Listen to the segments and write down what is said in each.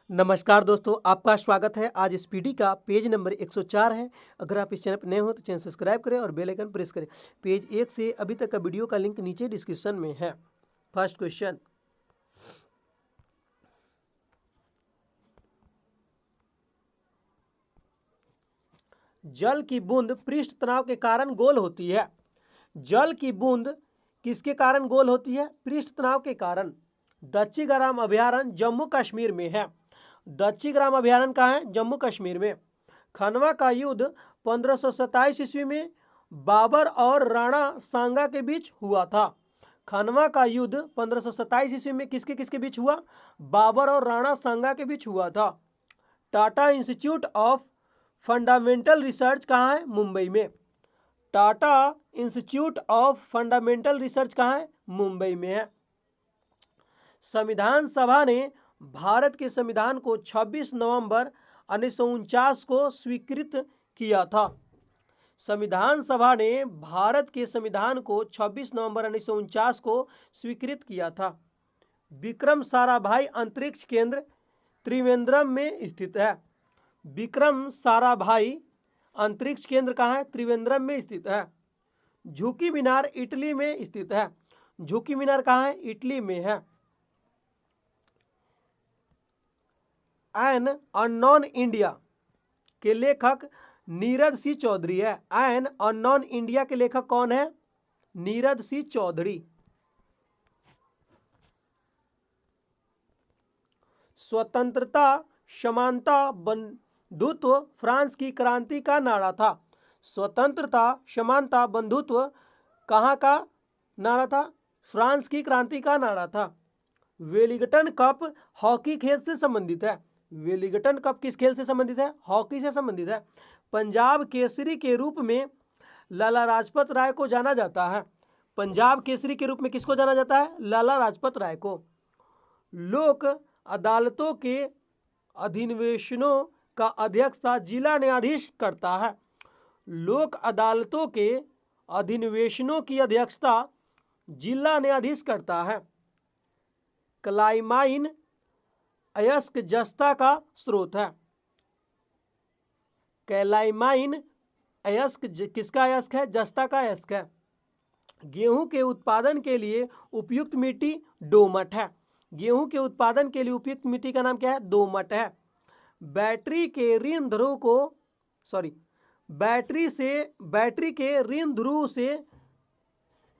नमस्कार दोस्तों, आपका स्वागत है। आज इस पीडी का पेज नंबर 104 है। अगर आप इस चैनल पर नए हो तो चैनल सब्सक्राइब करें और बेल आइकन प्रेस करें। पेज 1 से अभी तक का वीडियो का लिंक नीचे डिस्क्रिप्शन में है। फर्स्ट क्वेश्चन, जल की बूंद पृष्ठ तनाव के कारण गोल होती है। जल की बूंद किसके कारण गोल होती है? पृष्ठ तनाव के कारण। दच्चीग्राम अभयारण्य जम्मू कश्मीर में है। दच्चीग्राम अभयारण्य कहाँ है? जम्मू कश्मीर में। खनवा का युद्ध 1527 ईस्वी में बाबर और राणा सांगा के बीच हुआ था। खनवा का युद्ध 1527 ईस्वी में किसके किसके बीच हुआ? बाबर और राणा सांगा के बीच हुआ था। Tata institute of fundamental research कहाँ है? मुंबई में। Tata institute of fundamental research कहाँ है? मुंबई में है। संविधान सभा ने भारत के संविधान को 26 नवंबर 1949 को स्वीकृत किया था। संविधान सभा ने भारत के संविधान को 26 नवंबर 1949 को स्वीकृत किया था। विक्रम साराभाई अंतरिक्ष केंद्र त्रिवेंद्रम में स्थित है। विक्रम साराभाई अंतरिक्ष केंद्र कहाँ है? त्रिवेंद्रम में स्थित है। झुकी मीनार इटली में स्थित है। झुकी मीनार कहाँ है? इटली में है। एन अननोन इंडिया के लेखक नीरद सी चौधरी है। एन अननोन इंडिया के लेखक कौन है? नीरद सी चौधरी। स्वतंत्रता समानता बंधुत्व फ्रांस की क्रांति का नारा था। स्वतंत्रता समानता बंधुत्व कहाँ का नारा था? फ्रांस की क्रांति का नारा था। वेलिंगटन कप हॉकी खेल से संबंधित है। वेलिंगटन कप किस खेल से संबंधित है? हॉकी से संबंधित है। पंजाब केसरी के रूप में लाला लाजपत राय को जाना जाता है। पंजाब केसरी के रूप में किसको जाना जाता है? लाला लाजपत राय को। लोक अदालतों के अधिवेशनों का अध्यक्षता जिला न्यायाधीश करता है। लोक अदालतों के अधिवेशनों की अध्यक्षता जिला न्यायाधीश करता है। क्लाइमाइन अयस्क जस्ता का स्रोत है। क्लाइमाइन अयस्क किसका अयस्क है? जस्ता का अयस्क है। गेहूं के उत्पादन के लिए उपयुक्त मिट्टी दोमट है। गेहूं के उत्पादन के लिए उपयुक्त मिट्टी का नाम क्या है? दोमट है। बैटरी के ऋण ध्रुव से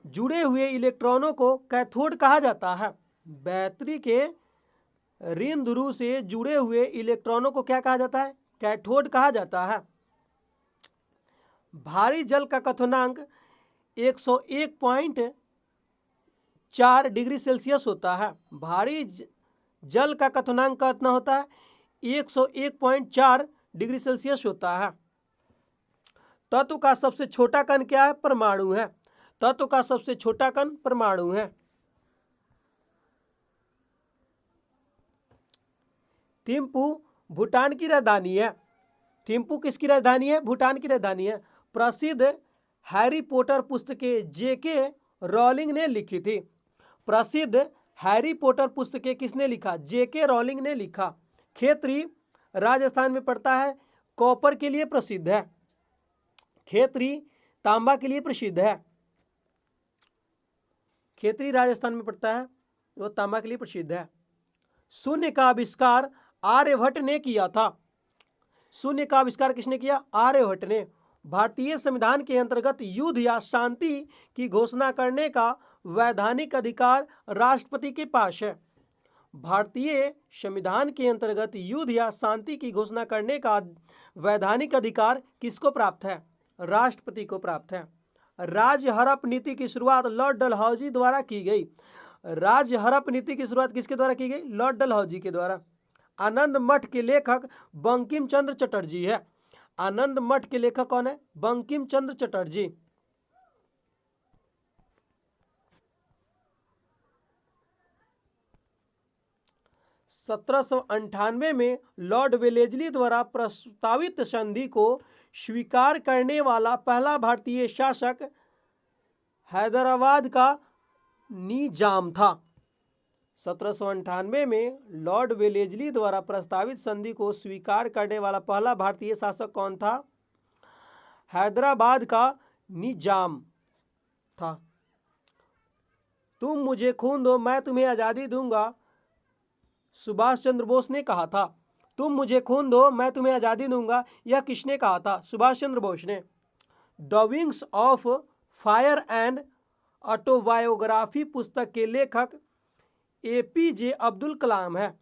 जुड़े हुए इलेक्ट्रॉनों को कैथोड कहा जाता है। बैटरी के ऋण ध्रुव से जुड़े हुए इलेक्ट्रॉनों को क्या कहा जाता है? कैथोड कहा जाता है। भारी जल का क्वथनांक 101.4 डिग्री सेल्सियस होता है। भारी जल का क्वथनांक कितना होता है? 101.4 डिग्री सेल्सियस होता है। तत्व का सबसे छोटा कण क्या है? परमाणु है। तत्व का सबसे छोटा कण परमाणु है। थिम्पू भूटान की राजधानी है। थिम्पू किसकी राजधानी है? भूटान की राजधानी है। प्रसिद्ध हैरी पॉटर पुस्तकें जेके रॉलिंग ने लिखी थी। प्रसिद्ध हैरी पॉटर पुस्तकें किसने लिखा? जेके रॉलिंग ने लिखा। खेतरी राजस्थान में पड़ता है, कॉपर के लिए प्रसिद्ध है। खेतरी तांबा के लिए प्रसिद्ध है। खेतरी राजस्थान में पड़ता है, वो तांबा के लिए प्रसिद्ध है। शून्य का आविष्कार आर्यभट्ट ने किया था। शून्य का आविष्कार किसने किया? आर्यभट्ट ने। भारतीय संविधान के अंतर्गत युद्ध या शांति की घोषणा करने का वैधानिक अधिकार राष्ट्रपति के पास है। भारतीय संविधान के अंतर्गत युद्ध या शांति की घोषणा करने का वैधानिक अधिकार किसको प्राप्त है? राष्ट्रपति को प्राप्त है। राज्य हड़प नीति की शुरुआत लॉर्ड डलहौजी द्वारा की गई। राज्य हड़प नीति की शुरुआत किसके द्वारा की गई? लॉर्ड डलहौजी के द्वारा। आनंद मठ के लेखक बंकिम चंद्र चटर्जी है। आनंद मठ के लेखक कौन है? बंकिम चंद्र चटर्जी। सत्रह में लॉर्ड वेलेस्ली द्वारा प्रस्तावित संधि को स्वीकार करने वाला पहला भारतीय शासक हैदराबाद का निजाम था। 1798 में लॉर्ड वेलेजली द्वारा प्रस्तावित संधि को स्वीकार करने वाला पहला भारतीय शासक कौन था? हैदराबाद का निजाम था। तुम मुझे खून दो मैं तुम्हें आज़ादी दूंगा, सुभाष चंद्र बोस ने कहा था। तुम मुझे खून दो मैं तुम्हें आज़ादी दूंगा, यह किसने कहा था? सुभाष चंद्र बोस ने। The wings of fire and autobiography पुस्तक के लेखक एपीजे अब्दुल कलाम है।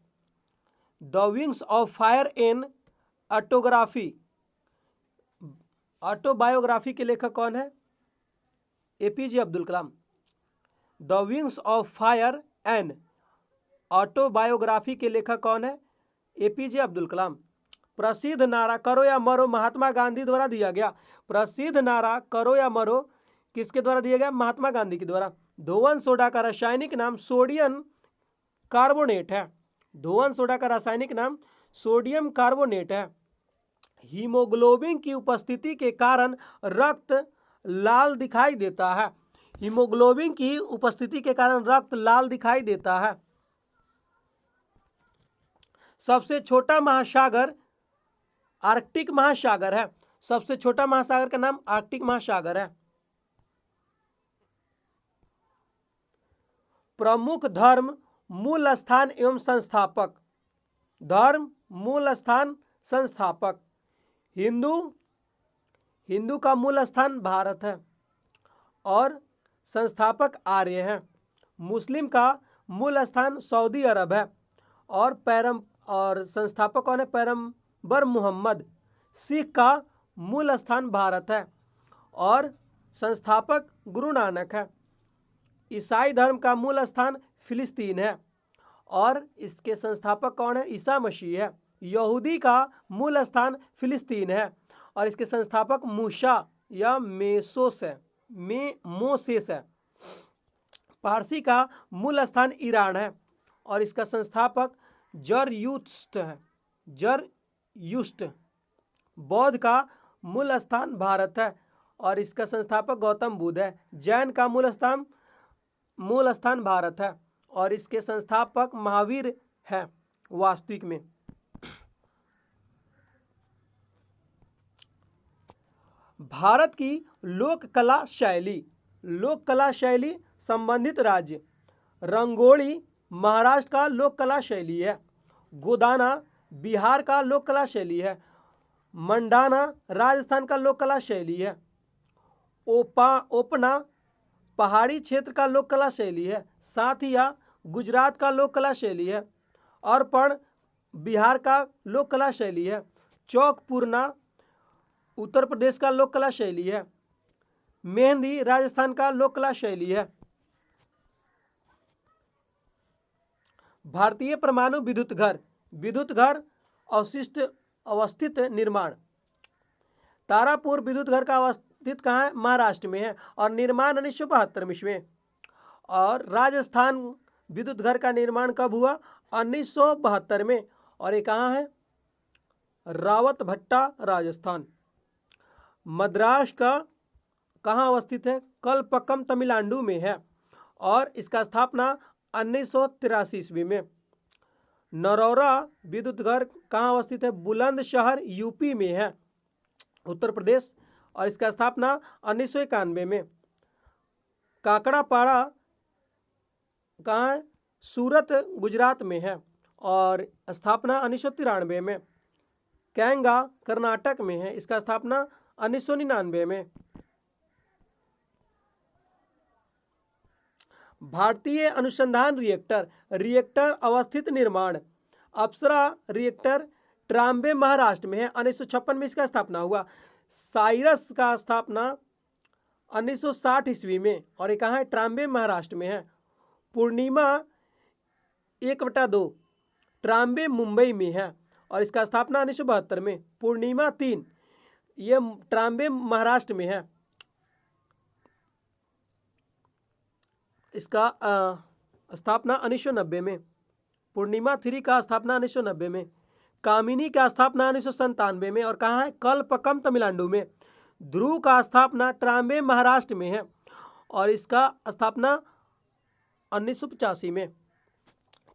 The wings of fire and autobiography के लेखक कौन है? APJ Abdul Kalam. The wings of fire and autobiography के लेखक कौन है? एपीजे अब्दुल कलाम। प्रसिद्ध नारा करो या मरो महात्मा गांधी द्वारा दिया गया। प्रसिद्ध नारा करो या मरो किसके द्वारा दिया गया? महात्मा गांधी के द्वारा। धोवन सोडा का रासायनिक नाम सोडियम कार्बोनेट है। धोवन सोडा का रासायनिक नाम सोडियम कार्बोनेट है। हीमोग्लोबिन की उपस्थिति के कारण रक्त लाल दिखाई देता है। हीमोग्लोबिन की उपस्थिति के कारण रक्त लाल दिखाई देता है। सबसे छोटा महासागर आर्कटिक महासागर है। सबसे छोटा महासागर का नाम आर्कटिक महासागर है। प्रमुख धर्म मूल स्थान एवं संस्थापक। धर्म मूल स्थान संस्थापक। हिंदू का मूल स्थान भारत है और संस्थापक आर्य हैं। मुस्लिम का मूल स्थान सऊदी अरब है और संस्थापक कौन है? पैगंबर मोहम्मद। सिख का मूल स्थान भारत है और संस्थापक गुरु नानक है। ईसाई धर्म का मूल स्थान फिलिस्तीन है और इसके संस्थापक कौन है? ईसा मसीह है। यहूदी का मूल स्थान फिलिस्तीन है और इसके संस्थापक मूसा या मोसेस है। पारसी का मूल स्थान ईरान है और इसका संस्थापक जरयुष्ट है। बौद्ध का मूल स्थान भारत है और इसका संस्थापक गौतम बुद्ध है। जैन का मूल स्थान भारत है और इसके संस्थापक महावीर है। वास्तविक में भारत की लोक कला शैली संबंधित राज्य। रंगोली महाराष्ट्र का लोक कला शैली है। गोदाना बिहार का लोक कला शैली है। मंडाना राजस्थान का लोक कला शैली है। ओपना पहाड़ी क्षेत्र का लोक कला शैली है। साथिया गुजरात का लोक कला शैली है। अर्पण बिहार का लोक कला शैली है। चौकपूर्णा उत्तर प्रदेश का लोक कला शैली है। मेहंदी राजस्थान का लोक कला शैली है। भारतीय परमाणु विद्युत घर अवस्थित निर्माण। तारापुर विद्युत घर का अवस्थित कहाँ है? महाराष्ट्र में है और निर्माण 1972 में। और राजस्थान विद्युत घर का निर्माण कब हुआ? 1972 में और ये कहाँ है? रावतभट्टा राजस्थान। मद्रास का कहाँ अवस्थित है? कलपक्कम तमिलनाडु में है और इसका स्थापना 1983 ईस्वी में। नरौरा विद्युत घर कहाँ अवस्थित है? बुलंदशहर यूपी में है, उत्तर प्रदेश, और इसका स्थापना 1991 में। काकड़ापाड़ा कहाँ है? सूरत गुजरात में है और स्थापना 1993 में। कैंगा कर्नाटक में है, इसका स्थापना 1999 में। भारतीय अनुसंधान रिएक्टर अवस्थित निर्माण। अप्सरा रिएक्टर ट्राम्बे महाराष्ट्र में है, 1956 में इसका स्थापना हुआ। साइरस का स्थापना 1960 ईस्वी में और ये कहाँ है? ट्राम्बे महाराष्ट्र में है। पूर्णिमा 1/2 ट्राम्बे मुंबई में है और इसका स्थापना 1972 में। पूर्णिमा 3 ये ट्राम्बे महाराष्ट्र में है, इसका स्थापना 1990 में। पूर्णिमा 3 का स्थापना 1990 में। कामिनी का स्थापना 1997 में और कहाँ है? कलपक्कम तमिलनाडु में। ध्रुव का स्थापना ट्राम्बे महाराष्ट्र में है और इसका स्थापना 1985 में।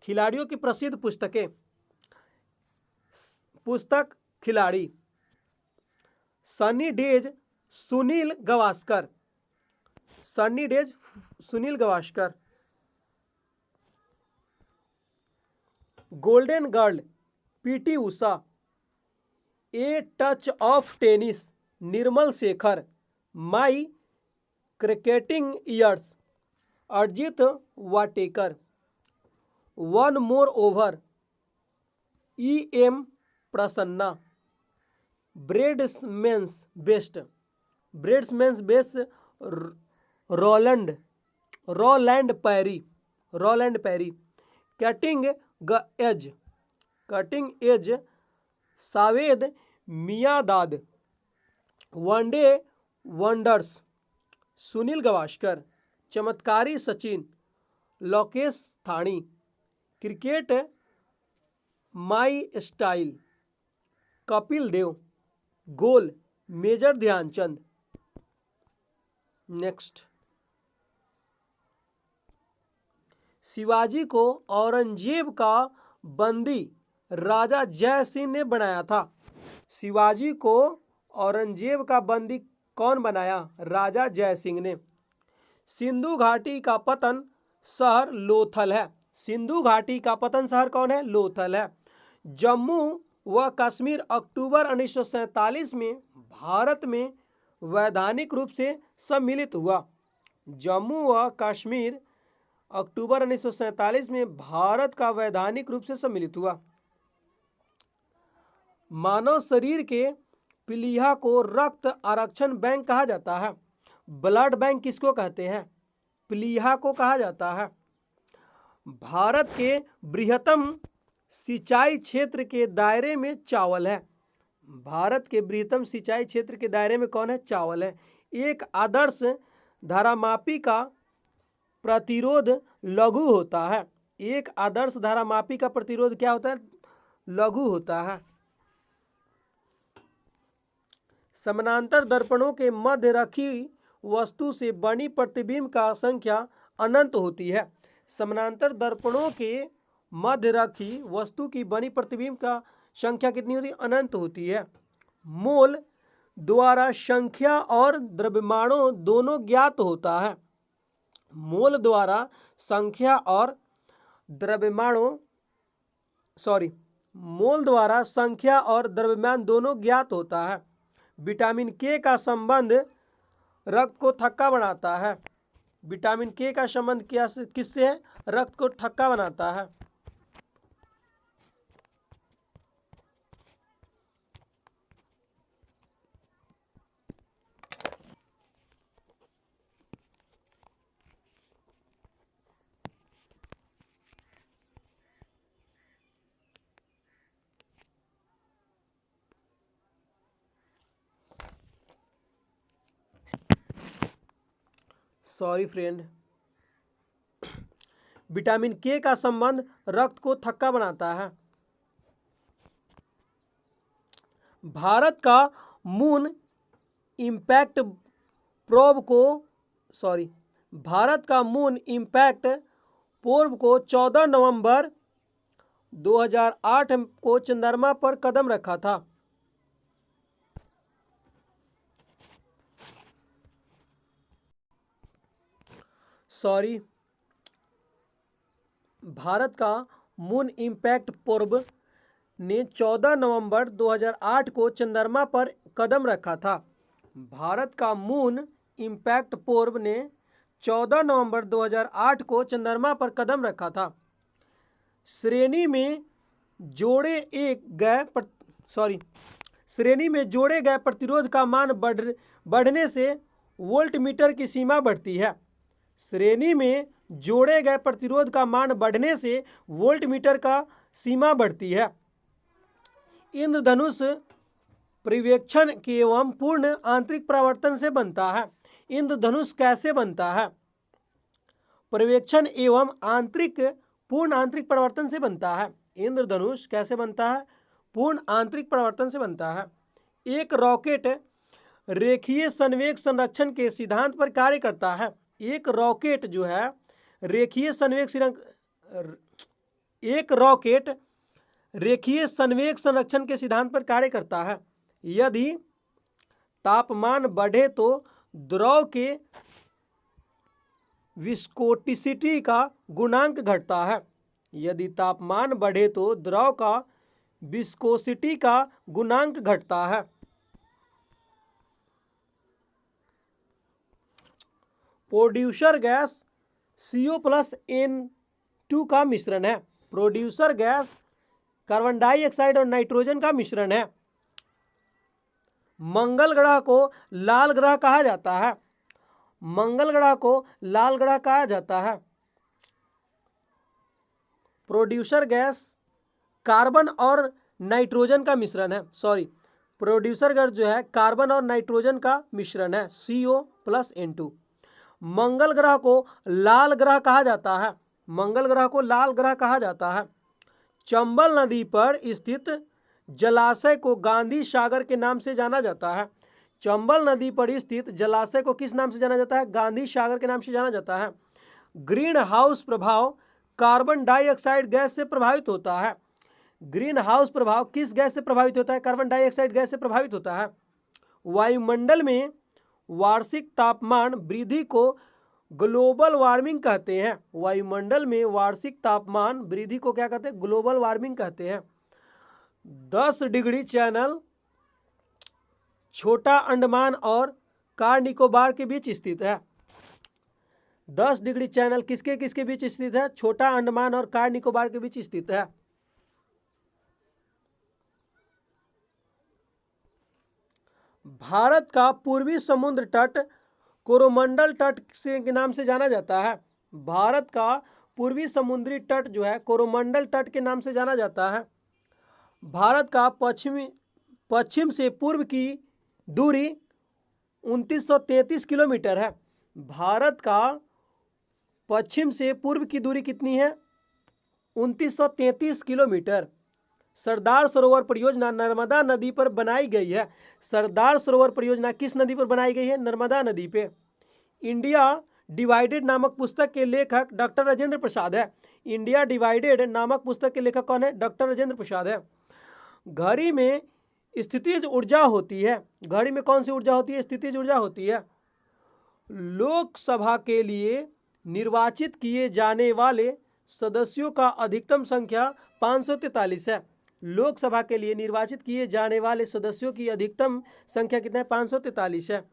खिलाड़ियों की प्रसिद्ध पुस्तकें। पुस्तक खिलाड़ी, sunny days Sunil Gavaskar, sunny days Sunil Gavaskar. Golden girl PT Usha. A touch of tennis Nirmal Shekhar. My cricketing years Ajit Wadekar. One more over EM Prasanna. Bradman's best Roland Perry. Cutting edge Javed Miandad. One day wonders Sunil Gavaskar. चमत्कारी Sachin Lokesh Thani. Cricket my style Kapil Dev. Goal major Dhyanchand. Next, Shivaji को औरंगजेब का बंदी राजा जय सिंह ने बनाया था। शिवाजी को औरंगजेब का बंदी कौन बनाया? राजा जय सिंह ने। सिंधु घाटी का पतन शहर लोथल है। सिंधु घाटी का पतन शहर कौन है? लोथल है। जम्मू व कश्मीर अक्टूबर 1947 में भारत में वैधानिक रूप से सम्मिलित हुआ। जम्मू व कश्मीर अक्टूबर 1947 में भारत का वैधानिक रूप से सम्मिलित हुआ। मानव शरीर के प्लीहा को रक्त आरक्षण बैंक कहा जाता है। ब्लड बैंक किसको कहते हैं? प्लीहा को कहा जाता है। भारत के बृहत्तम सिंचाई क्षेत्र के दायरे में चावल है। भारत के बृहत्तम सिंचाई क्षेत्र के दायरे में कौन है? चावल है। एक आदर्श धारामापी का प्रतिरोध लघु होता है। एक आदर्श धारामापी का प्रतिरोध क्या होता है? लघु होता है। समानांतर दर्पणों के मध्य रखी वस्तु से बनी प्रतिबिंब का संख्या अनंत होती है। समानांतर दर्पणों के मध्य रखी वस्तु की बनी प्रतिबिंब का संख्या कितनी होती है? अनंत होती है। मोल द्वारा संख्या और द्रव्यमानों दोनों ज्ञात होता है। मोल द्वारा संख्या और द्रव्यमानों मोल द्वारा संख्या और द्रव्यमान दोनों ज्ञात होता है। विटामिन के का संबंध रक्त को थक्का बनाता है। विटामिन के का संबंध किससे है? रक्त को थक्का बनाता है। सॉरी फ्रेंड, विटामिन के का संबंध रक्त को थक्का बनाता है। भारत का मून इम्पैक्ट प्रोब को 14 नवंबर 2008 को चंद्रमा पर कदम रखा था। भारत का मून इम्पैक्ट प्रोब ने 14 नवंबर 2008 को चंद्रमा पर कदम रखा था। भारत का मून इम्पैक्ट प्रोब ने 14 नवंबर 2008 को चंद्रमा पर कदम रखा था। श्रेणी में जोड़े गए प्रतिरोध का मान बढ़ने से वोल्टमीटर की सीमा बढ़ती है। श्रेणी में जोड़े गए प्रतिरोध का मान बढ़ने से वोल्टमीटर का सीमा बढ़ती है। इंद्रधनुष परिवेक्षण एवं पूर्ण आंतरिक परावर्तन से बनता है। इंद्रधनुष कैसे बनता है? परिवेक्षण एवं पूर्ण आंतरिक परावर्तन से बनता है। इंद्रधनुष कैसे बनता है? पूर्ण आंतरिक परावर्तन से बनता है। एक रॉकेट रेखीय संवेग संरक्षण के सिद्धांत पर कार्य करता है। एक रॉकेट जो है रेखीय संवेग एक रॉकेट रेखीय संवेग संरक्षण के सिद्धांत पर कार्य करता है। यदि तापमान बढ़े तो द्रव के विस्कोसिटी का गुणांक घटता है। यदि तापमान बढ़े तो द्रव का विस्कोसिटी का गुणांक घटता है। प्रोड्यूसर गैस CO+N2 का मिश्रण है। प्रोड्यूसर गैस कार्बन डाइऑक्साइड और नाइट्रोजन का मिश्रण है। मंगल ग्रह को लाल ग्रह कहा जाता है। मंगल ग्रह को लाल ग्रह कहा जाता है। प्रोड्यूसर गैस कार्बन और नाइट्रोजन का मिश्रण है। प्रोड्यूसर गैस जो है कार्बन और नाइट्रोजन का मिश्रण है, CO+N2। मंगल ग्रह को लाल ग्रह कहा जाता है। मंगल ग्रह को लाल ग्रह कहा जाता है। चंबल नदी पर स्थित जलाशय को गांधी सागर के नाम से जाना जाता है। चंबल नदी पर स्थित जलाशय को किस नाम से जाना जाता है? गांधी सागर के नाम से जाना जाता है। ग्रीन हाउस प्रभाव कार्बन डाइऑक्साइड गैस से प्रभावित होता है। ग्रीन हाउस प्रभाव किस गैस से प्रभावित होता है? कार्बन डाइऑक्साइड गैस से प्रभावित होता है। वायुमंडल में वार्षिक तापमान वृद्धि को ग्लोबल वार्मिंग कहते हैं। वायुमंडल में वार्षिक तापमान वृद्धि को क्या कहते हैं? ग्लोबल वार्मिंग कहते हैं। 10 डिग्री चैनल छोटा अंडमान और कार निकोबार के बीच स्थित है। 10 डिग्री चैनल किसके किसके बीच स्थित है? छोटा अंडमान और कार निकोबार के बीच स्थित है। भारत का पूर्वी समुद्र तट कोरोमंडल तट के नाम से जाना जाता है। भारत का पूर्वी समुद्री तट जो है कोरोमंडल तट के नाम से जाना जाता है। भारत का पश्चिम से पूर्व की दूरी 2933 किलोमीटर है। भारत का पश्चिम से पूर्व की दूरी कितनी है? 2933 किलोमीटर। सरदार सरोवर परियोजना नर्मदा नदी पर बनाई गई है। सरदार सरोवर परियोजना किस नदी पर बनाई गई है? नर्मदा नदी पे। इंडिया डिवाइडेड नामक पुस्तक के लेखक डॉक्टर राजेंद्र प्रसाद है। इंडिया डिवाइडेड नामक पुस्तक के लेखक कौन है? डॉक्टर राजेंद्र प्रसाद है। घड़ी में स्थितिज ऊर्जा होती है। घड़ी में कौन सी ऊर्जा होती है? स्थितिज ऊर्जा होती है। लोकसभा के लिए निर्वाचित किए जाने वाले सदस्यों का अधिकतम संख्या 543 है। लोकसभा के लिए निर्वाचित किए जाने वाले सदस्यों की अधिकतम संख्या कितना है? 543 है।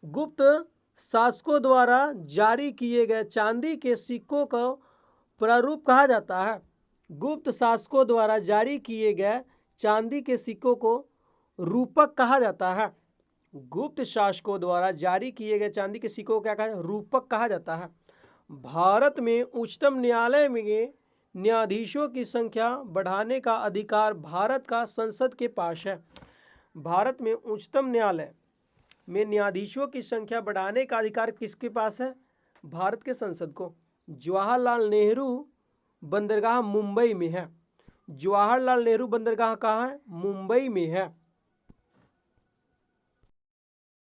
गुप्त शासकों द्वारा जारी किए गए चांदी के सिक्कों को प्रारूप कहा जाता है। गुप्त शासकों द्वारा जारी किए गए चांदी के सिक्कों को रूपक कहा जाता है। गुप्त शासकों द्वारा जारी किए गए चांदी के सिक्कों को क्या कहा? रूपक कहा जाता है। भारत में उच्चतम न्यायालय में न्यायाधीशों की संख्या बढ़ाने का अधिकार भारत का संसद के पास है। भारत में उच्चतम न्यायालय में न्यायाधीशों की संख्या बढ़ाने का अधिकार किसके पास है? भारत के संसद को। जवाहरलाल नेहरू बंदरगाह मुंबई में है। जवाहरलाल नेहरू बंदरगाह कहाँ है? मुंबई में है।